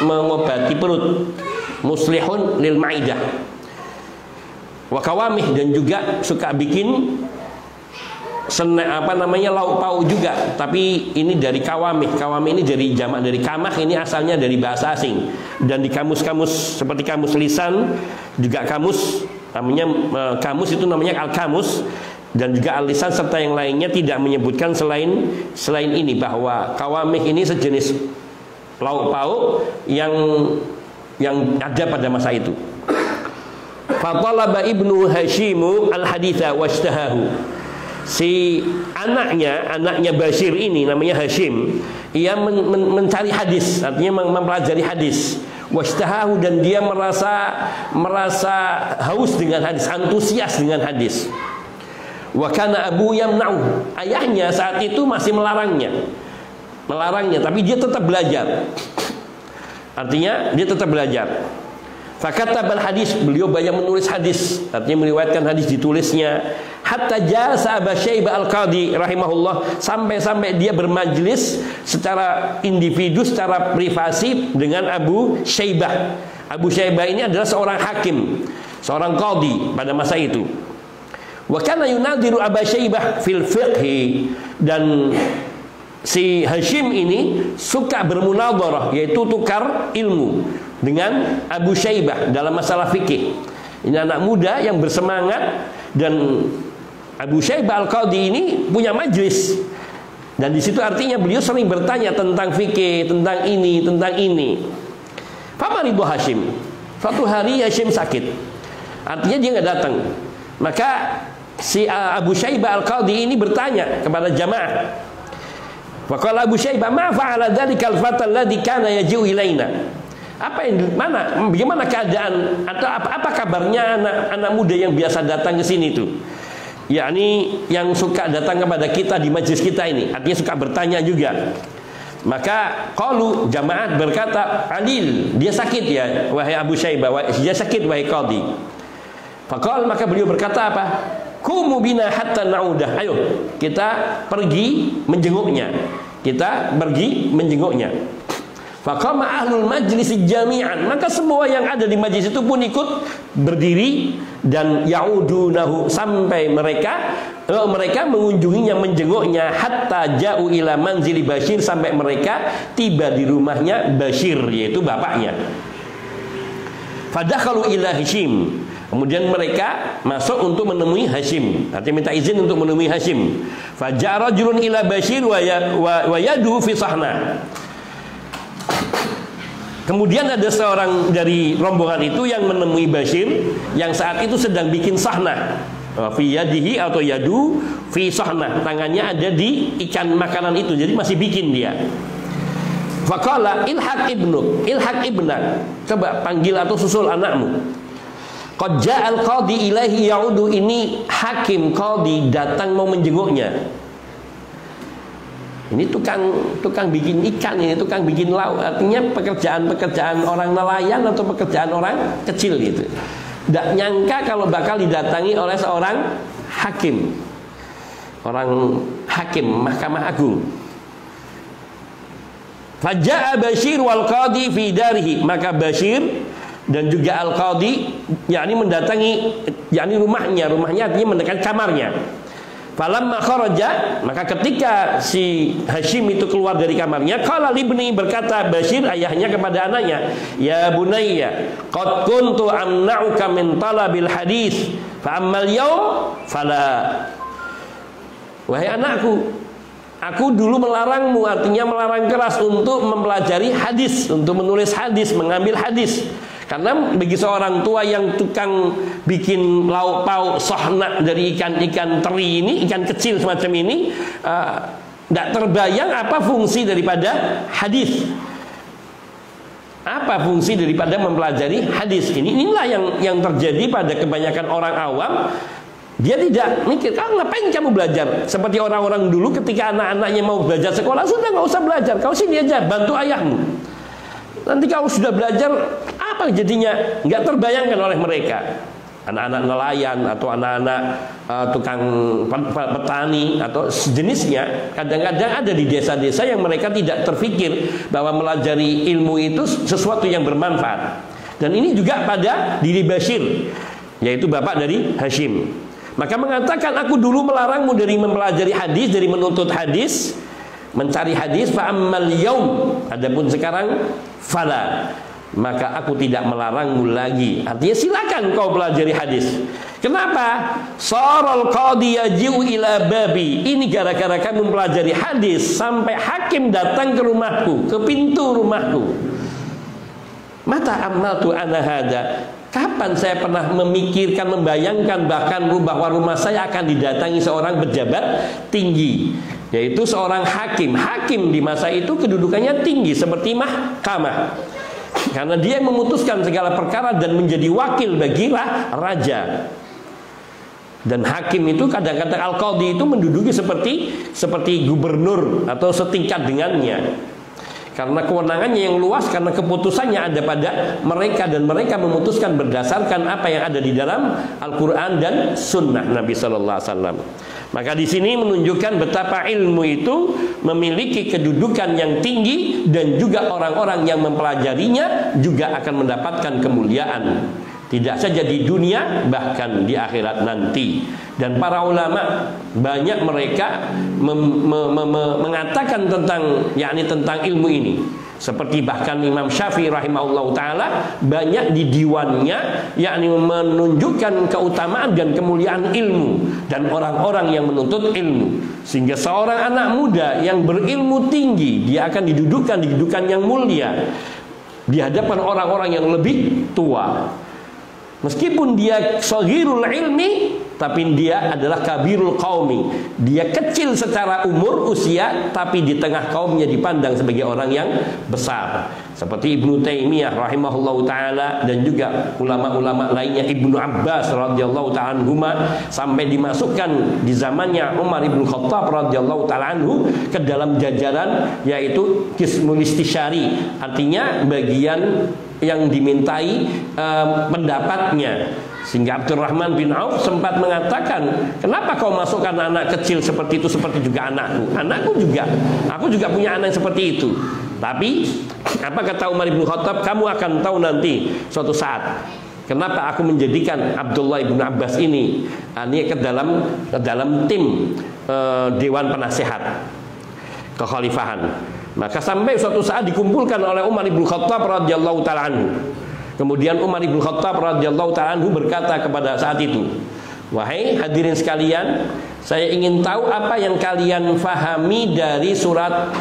mengobati perut, muslihun lil maidah. Wa kawamih, dan juga suka bikin lauk pauk juga, tapi ini dari kawamih. Kawamih ini dari jamak dari kamah, ini asalnya dari bahasa asing. Dan di kamus-kamus seperti kamus lisan, juga kamus namanya kamus itu namanya al-kamus, dan juga al-lisan serta yang lainnya tidak menyebutkan selain ini, bahwa kawamih ini sejenis lauk pauk yang ada pada masa itu. Fatalaba ibnu Hashimu al-haditha washtahahu. Si anaknya Bashir ini namanya Hashim, ia mencari hadis, artinya mempelajari hadis. Washtahahu, dan dia merasa haus dengan hadis, antusias dengan hadis. Wa kana abu yamna'u, ayahnya saat itu masih melarangnya, tapi dia tetap belajar. Artinya dia tetap belajar. Fakatabal hadis, beliau banyak menulis hadis, artinya meriwayatkan hadis, ditulisnya. Hatta jasa Abu Syaibah al-Qadi rahimahullah, sampai dia bermajlis secara individu, secara privasi dengan Abu Syaibah. Abu Syaibah ini adalah seorang hakim, seorang qadi pada masa itu. Wa kana yunadiru Abu Syaibah fil fiqhi, dan si Hashim ini suka bermunadharah, yaitu tukar ilmu dengan Abu Syaibah dalam masalah fikih. Ini anak muda yang bersemangat, dan Abu Syaibah al-Qadi ini punya majlis, dan di situ artinya beliau sering bertanya tentang fikih, tentang ini. Famaridu Hashim, suatu hari Hashim sakit, artinya dia nggak datang. Maka si Abu Syaibah al-Qadi ini bertanya kepada jamaah. Faqala Abu Syaibah, ma fa'ala dzalikal fata alladzi kana yaji'u ilaina. Bagaimana keadaan atau apa kabarnya anak muda yang biasa datang ke sini itu? Yakni yang suka datang kepada kita di majlis kita ini, artinya suka bertanya juga. Maka qalu, jamaah berkata, Adil, dia sakit ya wahai Abu Syaibah, dia sakit wahai qadi. Faqal, maka beliau berkata apa? Kumu bina hatta na'udah. Ayo kita pergi menjenguknya. Faqama ahlul majlis jami'an, maka semua yang ada di majlis itu pun ikut berdiri, dan ya'udunahu, sampai mereka mengunjunginya, menjenguknya, hatta ja'u ila manzili Bashir, sampai mereka tiba di rumahnya Bashir, yaitu bapaknya. Fadakhalu ila Hashim, kemudian mereka masuk untuk menemui Hashim, artinya minta izin untuk menemui Hashim. Faja'a rajulun ila Bashir wa yaduhu fi sahna. Kemudian ada seorang dari rombongan itu yang menemui Bashir, yang saat itu sedang bikin sahna. Fi yadihi atau yadu fi sahna, tangannya ada di ikan makanan itu, jadi masih bikin dia. Faqala ilhaq ibnak, coba panggil atau susul anakmu. Qad ja'al qadi ilaihi ya'udu, ini hakim qadi datang mau menjenguknya. Ini tukang bikin ikan, ini tukang bikin lauk, artinya pekerjaan orang nelayan atau pekerjaan orang kecil gitu. Tidak nyangka kalau bakal didatangi oleh seorang hakim, orang hakim Mahkamah Agung. Faja'a Bashir wal qadi fi darihi, maka Bashir dan juga al-qadi yakni mendatangi rumahnya artinya mendekat kamarnya. Falamma kharaja, maka ketika si Hashim itu keluar dari kamarnya, qala libni, berkata Bashir ayahnya kepada anaknya, ya bunayya qad kuntu amna'uka min talabil hadis fa ammal yaum fala. Wahai anakku, aku dulu melarangmu, artinya melarang keras untuk mempelajari hadis, untuk menulis hadis, mengambil hadis. Karena bagi seorang tua yang tukang bikin lauk pauk sohna dari ikan-ikan teri ini, ikan kecil semacam ini, tidak terbayang apa fungsi daripada hadis. Apa fungsi daripada mempelajari hadis ini? Inilah yang terjadi pada kebanyakan orang awam. Dia tidak mikir, ngapain kamu belajar? Seperti orang-orang dulu ketika anak-anaknya mau belajar sekolah, sudah nggak usah belajar, kau sini aja bantu ayahmu. Nanti kalau sudah belajar, apa jadinya? Nggak terbayangkan oleh mereka. anak-anak nelayan atau anak-anak tukang petani atau sejenisnya, kadang-kadang ada di desa-desa yang mereka tidak terfikir bahwa melajari ilmu itu sesuatu yang bermanfaat. Dan ini juga pada diri Bashir, yaitu bapak dari Hashim. Maka mengatakan, aku dulu melarangmu dari mempelajari hadis, dari menuntut hadis, mencari hadis. Fa'ammal yaum, adapun sekarang fala, maka aku tidak melarangmu lagi. Artinya silakan kau pelajari hadis. Kenapa? Saral qadi yaji'u ila babi. Ini gara-gara kamu mempelajari hadis sampai hakim datang ke rumahku, ke pintu rumahku. Mata amaltu ana hada. Kapan saya pernah memikirkan, membayangkan bahkan bahwa rumah saya akan didatangi seorang pejabat tinggi, yaitu seorang hakim. Hakim di masa itu kedudukannya tinggi seperti mahkamah, karena dia memutuskan segala perkara dan menjadi wakil bagi raja. Dan hakim itu kadang-kadang al-qadhi itu menduduki seperti gubernur atau setingkat dengannya, karena kewenangannya yang luas, karena keputusannya ada pada mereka, dan mereka memutuskan berdasarkan apa yang ada di dalam Al-Quran dan Sunnah Nabi Sallallahu Alaihi Wasallam. Maka di sini menunjukkan betapa ilmu itu memiliki kedudukan yang tinggi, dan juga orang-orang yang mempelajarinya juga akan mendapatkan kemuliaan, tidak saja di dunia, bahkan di akhirat nanti. Dan para ulama banyak mereka mengatakan tentang ilmu ini. Seperti bahkan Imam Syafi'i rahimahullah ta'ala banyak di diwannya, yakni menunjukkan keutamaan dan kemuliaan ilmu dan orang-orang yang menuntut ilmu. Sehingga seorang anak muda yang berilmu tinggi, dia akan didudukan di kedudukan yang mulia di hadapan orang-orang yang lebih tua. Meskipun dia shaghirul ilmi, tapi dia adalah kabirul qaumi. Dia kecil secara umur, usia, tapi di tengah kaumnya dipandang sebagai orang yang besar. Seperti Ibnu Taimiyah rahimahullahu ta'ala, dan juga ulama-ulama lainnya, Ibnu Abbas radhiyallahu ta'ala anhuma, sampai dimasukkan di zamannya Umar ibn Khattab radhiyallahu ta'ala anhu ke dalam jajaran, yaitu Qismul Istisyari, artinya bagian yang dimintai pendapatnya. Sehingga Abdurrahman bin Auf sempat mengatakan, kenapa kau masukkan anak kecil seperti itu, seperti juga anakku? Aku juga punya anak seperti itu. Tapi apa kata Umar bin Khattab? Kamu akan tahu nanti suatu saat kenapa aku menjadikan Abdullah bin Abbas ini ke dalam tim Dewan Penasehat Kekhalifahan. Maka sampai suatu saat dikumpulkan oleh Umar bin Khattab radhiyallahu ta'ala anhu. Kemudian Umar bin Khattab radhiyallahu ta'ala anhu berkata kepada saat itu, wahai hadirin sekalian, saya ingin tahu apa yang kalian fahami dari surat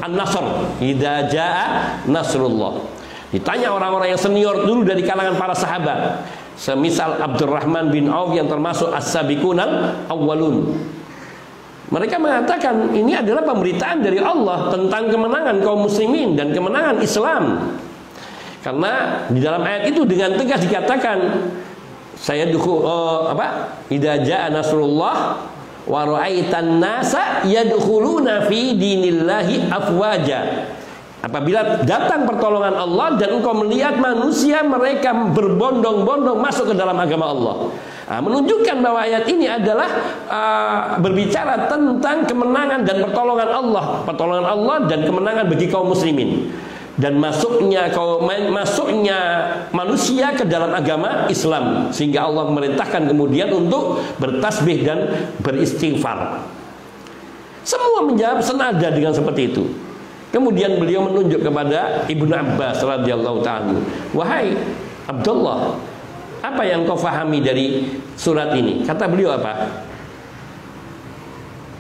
An-Nasr, idza jaa nasrullah. Ditanya orang-orang yang senior dulu dari kalangan para sahabat, semisal Abdurrahman bin Auf yang termasuk as-sabiqunal awwalun. Mereka mengatakan ini adalah pemberitaan dari Allah tentang kemenangan kaum muslimin dan kemenangan Islam. Karena di dalam ayat itu dengan tegas dikatakan, saya idza jaa nasrullah wa ra'aitan nasa yadkhuluna fi dinillahi afwaja. Apabila datang pertolongan Allah dan engkau melihat manusia mereka berbondong-bondong masuk ke dalam agama Allah. Menunjukkan bahwa ayat ini adalah berbicara tentang kemenangan dan pertolongan Allah dan kemenangan bagi kaum muslimin, dan masuknya manusia ke dalam agama Islam, sehingga Allah memerintahkan kemudian untuk bertasbih dan beristighfar. Semua menjawab senada dengan seperti itu. Kemudian beliau menunjuk kepada Ibnu Abbas radhiyallahu ta'ala, wahai Abdullah, apa yang kau fahami dari surat ini? Kata beliau apa?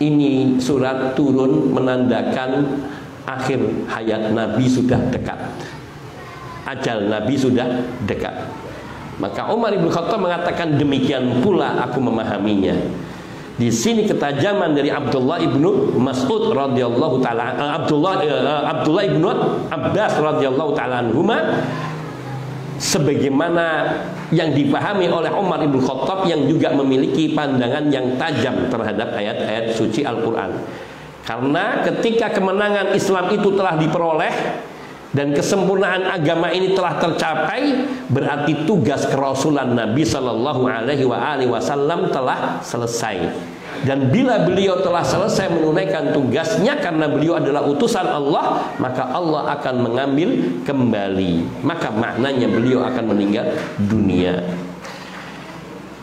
Ini surat turun menandakan akhir hayat Nabi sudah dekat, ajal Nabi sudah dekat. Maka Umar bin Khattab mengatakan, demikian pula aku memahaminya. Di sini ketajaman dari Abdullah ibnu Mas'ud radhiyallahu taala, Abdullah ibnu Abbas radhiyallahu taala anhuma, sebagaimana yang dipahami oleh Umar ibn Khattab yang juga memiliki pandangan yang tajam terhadap ayat-ayat suci Al-Quran. Karena ketika kemenangan Islam itu telah diperoleh, dan kesempurnaan agama ini telah tercapai, berarti tugas kerasulan Nabi Shallallahu Alaihi Wasallam telah selesai. Dan bila beliau telah selesai menunaikan tugasnya karena beliau adalah utusan Allah, maka Allah akan mengambil kembali. Maka maknanya beliau akan meninggal dunia.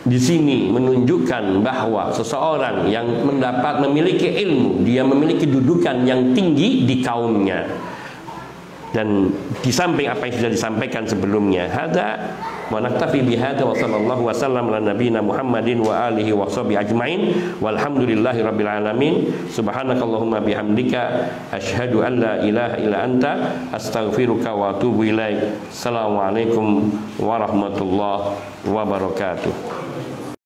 Di sini menunjukkan bahwa seseorang yang memiliki ilmu, dia memiliki kedudukan yang tinggi di kaumnya. Dan di samping apa yang sudah disampaikan sebelumnya, hada wa naktafi bihadza wa sallallahu wasallam ala nabiyina Muhammadin wa alihi wa sahbihi ajmain walhamdulillahi rabbil alamin. Subhanakallahumma bihamdika asyhadu an la ilaha illa anta astaghfiruka wa atubu ilaik. Assalamualaikum warahmatullahi wabarakatuh.